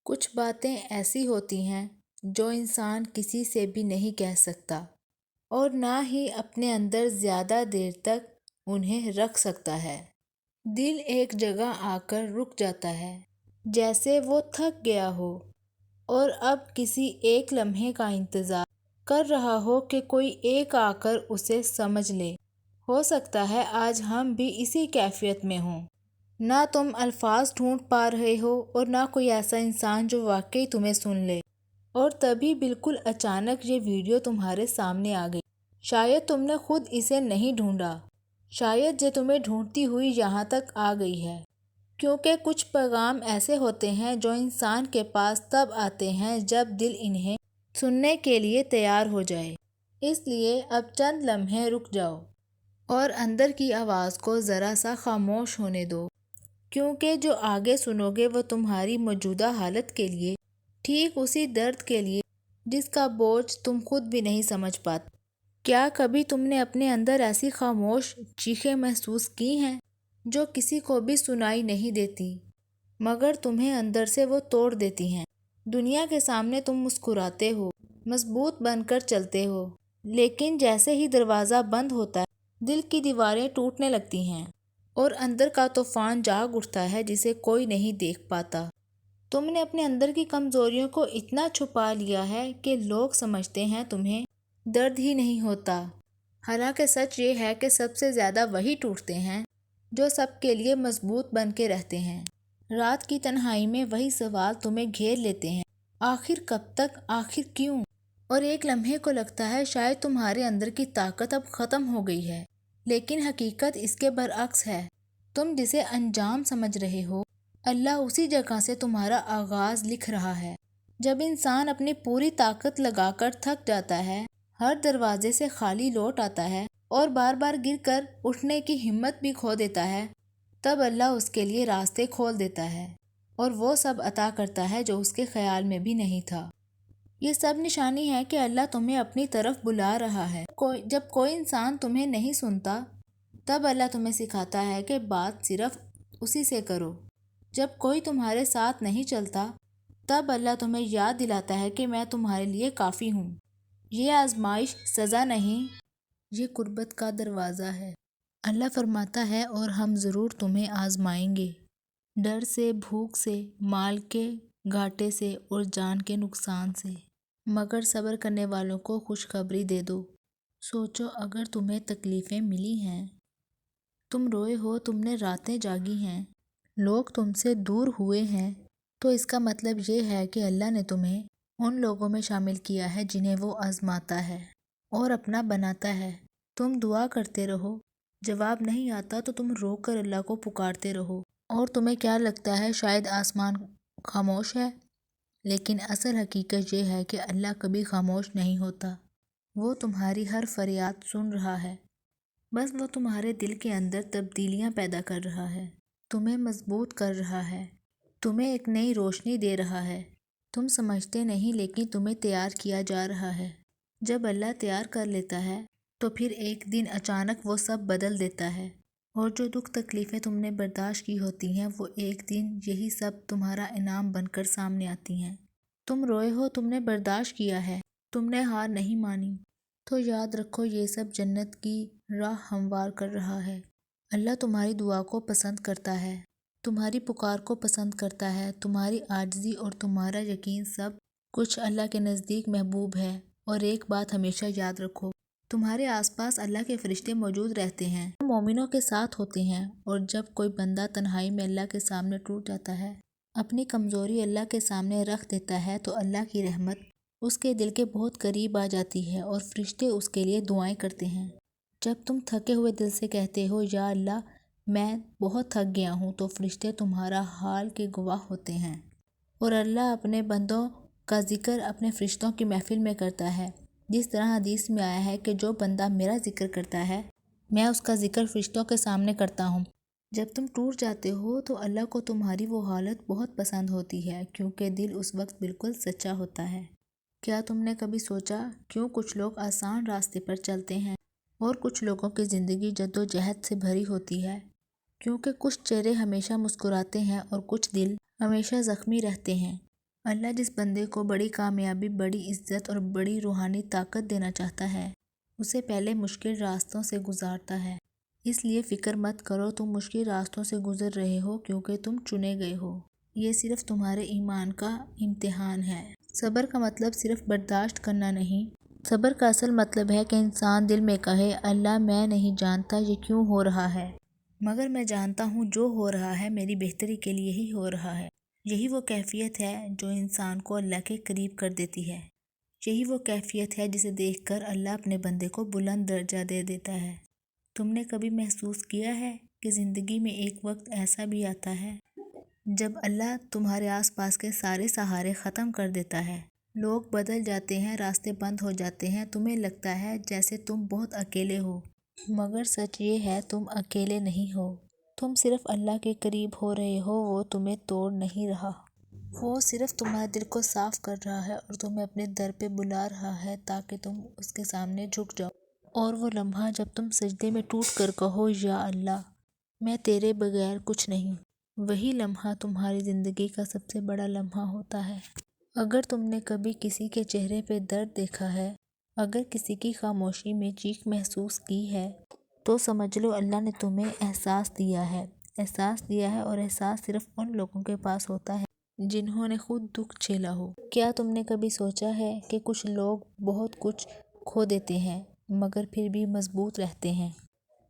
کچھ باتیں ایسی ہوتی ہیں جو انسان کسی سے بھی نہیں کہہ سکتا اور نہ ہی اپنے اندر زیادہ دیر تک انہیں رکھ سکتا ہے۔ دل ایک جگہ آ کر رک جاتا ہے، جیسے وہ تھک گیا ہو اور اب کسی ایک لمحے کا انتظار کر رہا ہو کہ کوئی ایک آ کر اسے سمجھ لے۔ ہو سکتا ہے آج ہم بھی اسی کیفیت میں ہوں۔ نہ تم الفاظ ڈھونڈ پا رہے ہو اور نہ کوئی ایسا انسان جو واقعی تمہیں سن لے، اور تبھی بالکل اچانک یہ ویڈیو تمہارے سامنے آ گئی۔ شاید تم نے خود اسے نہیں ڈھونڈا، شاید یہ تمہیں ڈھونڈتی ہوئی یہاں تک آ گئی ہے، کیونکہ کچھ پیغام ایسے ہوتے ہیں جو انسان کے پاس تب آتے ہیں جب دل انہیں سننے کے لیے تیار ہو جائے۔ اس لیے اب چند لمحے رک جاؤ اور اندر کی آواز کو ذرا سا خاموش ہونے دو، کیونکہ جو آگے سنو گے وہ تمہاری موجودہ حالت کے لیے ٹھیک اسی درد کے لیے جس کا بوجھ تم خود بھی نہیں سمجھ پاتے۔ کیا کبھی تم نے اپنے اندر ایسی خاموش چیخیں محسوس کی ہیں جو کسی کو بھی سنائی نہیں دیتی، مگر تمہیں اندر سے وہ توڑ دیتی ہیں؟ دنیا کے سامنے تم مسکراتے ہو، مضبوط بن کر چلتے ہو، لیکن جیسے ہی دروازہ بند ہوتا ہے دل کی دیواریں ٹوٹنے لگتی ہیں اور اندر کا طوفان جاگ اٹھتا ہے جسے کوئی نہیں دیکھ پاتا۔ تم نے اپنے اندر کی کمزوریوں کو اتنا چھپا لیا ہے کہ لوگ سمجھتے ہیں تمہیں درد ہی نہیں ہوتا، حالانکہ سچ یہ ہے کہ سب سے زیادہ وہی ٹوٹتے ہیں جو سب کے لیے مضبوط بن کے رہتے ہیں۔ رات کی تنہائی میں وہی سوال تمہیں گھیر لیتے ہیں، آخر کب تک، آخر کیوں؟ اور ایک لمحے کو لگتا ہے شاید تمہارے اندر کی طاقت اب ختم ہو گئی ہے، لیکن حقیقت اس کے برعکس ہے۔ تم جسے انجام سمجھ رہے ہو، اللہ اسی جگہ سے تمہارا آغاز لکھ رہا ہے۔ جب انسان اپنی پوری طاقت لگا کر تھک جاتا ہے، ہر دروازے سے خالی لوٹ آتا ہے اور بار بار گر کر اٹھنے کی ہمت بھی کھو دیتا ہے، تب اللہ اس کے لیے راستے کھول دیتا ہے اور وہ سب عطا کرتا ہے جو اس کے خیال میں بھی نہیں تھا۔ یہ سب نشانی ہے کہ اللہ تمہیں اپنی طرف بلا رہا ہے۔ جب کوئی انسان تمہیں نہیں سنتا، تب اللہ تمہیں سکھاتا ہے کہ بات صرف اسی سے کرو۔ جب کوئی تمہارے ساتھ نہیں چلتا، تب اللہ تمہیں یاد دلاتا ہے کہ میں تمہارے لیے کافی ہوں۔ یہ آزمائش سزا نہیں، یہ قربت کا دروازہ ہے۔ اللہ فرماتا ہے اور ہم ضرور تمہیں آزمائیں گے، ڈر سے، بھوک سے، مال کے گھاٹے سے اور جان کے نقصان سے، مگر صبر کرنے والوں کو خوشخبری دے دو۔ سوچو اگر تمہیں تکلیفیں ملی ہیں، تم روئے ہو، تم نے راتیں جاگی ہیں، لوگ تم سے دور ہوئے ہیں، تو اس کا مطلب یہ ہے کہ اللہ نے تمہیں ان لوگوں میں شامل کیا ہے جنہیں وہ آزماتا ہے اور اپنا بناتا ہے۔ تم دعا کرتے رہو، جواب نہیں آتا تو تم رو کر اللہ کو پکارتے رہو، اور تمہیں کیا لگتا ہے شاید آسمان خاموش ہے، لیکن اصل حقیقت یہ ہے کہ اللہ کبھی خاموش نہیں ہوتا۔ وہ تمہاری ہر فریاد سن رہا ہے، بس وہ تمہارے دل کے اندر تبدیلیاں پیدا کر رہا ہے، تمہیں مضبوط کر رہا ہے، تمہیں ایک نئی روشنی دے رہا ہے۔ تم سمجھتے نہیں لیکن تمہیں تیار کیا جا رہا ہے۔ جب اللہ تیار کر لیتا ہے تو پھر ایک دن اچانک وہ سب بدل دیتا ہے، اور جو دکھ تکلیفیں تم نے برداشت کی ہوتی ہیں وہ ایک دن یہی سب تمہارا انعام بن کر سامنے آتی ہیں۔ تم روئے ہو، تم نے برداشت کیا ہے، تم نے ہار نہیں مانی، تو یاد رکھو یہ سب جنت کی راہ ہموار کر رہا ہے۔ اللہ تمہاری دعا کو پسند کرتا ہے، تمہاری پکار کو پسند کرتا ہے، تمہاری عاجزی اور تمہارا یقین سب کچھ اللہ کے نزدیک محبوب ہے۔ اور ایک بات ہمیشہ یاد رکھو، تمہارے آس پاس اللہ کے فرشتے موجود رہتے ہیں، وہ مومنوں کے ساتھ ہوتے ہیں، اور جب کوئی بندہ تنہائی میں اللہ کے سامنے ٹوٹ جاتا ہے، اپنی کمزوری اللہ کے سامنے رکھ دیتا ہے، تو اللہ کی رحمت اس کے دل کے بہت قریب آ جاتی ہے اور فرشتے اس کے لیے دعائیں کرتے ہیں۔ جب تم تھکے ہوئے دل سے کہتے ہو یا اللہ میں بہت تھک گیا ہوں، تو فرشتے تمہارا حال کے گواہ ہوتے ہیں، اور اللہ اپنے بندوں کا ذکر اپنے فرشتوں کی محفل میں کرتا ہے، جس طرح حدیث میں آیا ہے کہ جو بندہ میرا ذکر کرتا ہے میں اس کا ذکر فرشتوں کے سامنے کرتا ہوں۔ جب تم ٹوٹ جاتے ہو تو اللہ کو تمہاری وہ حالت بہت پسند ہوتی ہے، کیونکہ دل اس وقت بالکل سچا ہوتا ہے۔ کیا تم نے کبھی سوچا کیوں کچھ لوگ آسان راستے پر چلتے ہیں اور کچھ لوگوں کی زندگی جدوجہد سے بھری ہوتی ہے؟ کیونکہ کچھ چہرے ہمیشہ مسکراتے ہیں اور کچھ دل ہمیشہ زخمی رہتے ہیں۔ اللہ جس بندے کو بڑی کامیابی، بڑی عزت اور بڑی روحانی طاقت دینا چاہتا ہے، اسے پہلے مشکل راستوں سے گزارتا ہے۔ اس لیے فکر مت کرو تم مشکل راستوں سے گزر رہے ہو کیونکہ تم چنے گئے ہو۔ یہ صرف تمہارے ایمان کا امتحان ہے۔ صبر کا مطلب صرف برداشت کرنا نہیں۔ صبر کا اصل مطلب ہے کہ انسان دل میں کہے، اللہ میں نہیں جانتا یہ کیوں ہو رہا ہے، مگر میں جانتا ہوں جو ہو رہا ہے میری بہتری کے لیے ہی ہو رہا ہے۔ یہی وہ کیفیت ہے جو انسان کو اللہ کے قریب کر دیتی ہے۔ یہی وہ کیفیت ہے جسے دیکھ کر اللہ اپنے بندے کو بلند درجہ دے دیتا ہے۔ تم نے کبھی محسوس کیا ہے کہ زندگی میں ایک وقت ایسا بھی آتا ہے جب اللہ تمہارے آس پاس کے سارے سہارے ختم کر دیتا ہے؟ لوگ بدل جاتے ہیں، راستے بند ہو جاتے ہیں، تمہیں لگتا ہے جیسے تم بہت اکیلے ہو، مگر سچ یہ ہے تم اکیلے نہیں ہو۔ تم صرف اللہ کے قریب ہو رہے ہو، وہ تمہیں توڑ نہیں رہا۔ وہ صرف تمہارے دل کو صاف کر رہا ہے اور تمہیں اپنے در پہ بلا رہا ہے تاکہ تم اس کے سامنے جھک جاؤ۔ اور وہ لمحہ جب تم سجدے میں ٹوٹ کر کہو، یا اللہ میں تیرے بغیر کچھ نہیں، وہی لمحہ تمہاری زندگی کا سب سے بڑا لمحہ ہوتا ہے۔ اگر تم نے کبھی کسی کے چہرے پہ درد دیکھا ہے، اگر کسی کی خاموشی میں چیخ محسوس کی ہے، تو سمجھ لو اللہ نے تمہیں احساس دیا ہے۔ احساس دیا ہے، اور احساس صرف ان لوگوں کے پاس ہوتا ہے جنہوں نے خود دکھ جھیلا ہو۔ کیا تم نے کبھی سوچا ہے کہ کچھ لوگ بہت کچھ کھو دیتے ہیں مگر پھر بھی مضبوط رہتے ہیں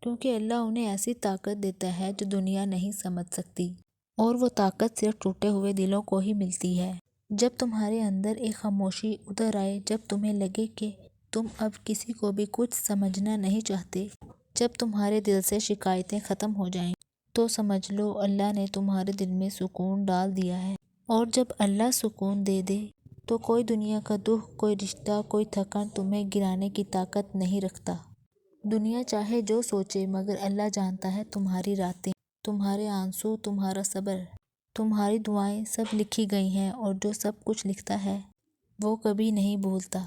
کیونکہ اللہ انہیں ایسی طاقت دیتا ہے جو دنیا نہیں سمجھ سکتی، اور وہ طاقت صرف ٹوٹے ہوئے دلوں کو ہی ملتی ہے۔ جب تمہارے اندر ایک خاموشی اتر آئے، جب تمہیں لگے کہ تم اب کسی کو بھی کچھ سمجھنا نہیں چاہتے، جب تمہارے دل سے شکایتیں ختم ہو جائیں، تو سمجھ لو اللہ نے تمہارے دل میں سکون ڈال دیا ہے۔ اور جب اللہ سکون دے دے تو کوئی دنیا کا دکھ، کوئی رشتہ، کوئی تھکن تمہیں گرانے کی طاقت نہیں رکھتا۔ دنیا چاہے جو سوچے، مگر اللہ جانتا ہے تمہاری راتیں، تمہارے آنسو، تمہارا صبر، تمہاری دعائیں سب لکھی گئی ہیں، اور جو سب کچھ لکھتا ہے وہ کبھی نہیں بھولتا۔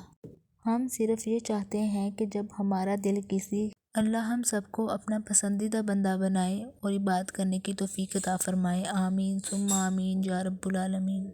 ہم صرف یہ چاہتے ہیں کہ جب ہمارا دل کسی اللہ ہم سب کو اپنا پسندیدہ بندہ بنائے اور عبادت کرنے کی توفیق عطا فرمائے۔ آمین ثم آمین یا رب العالمین۔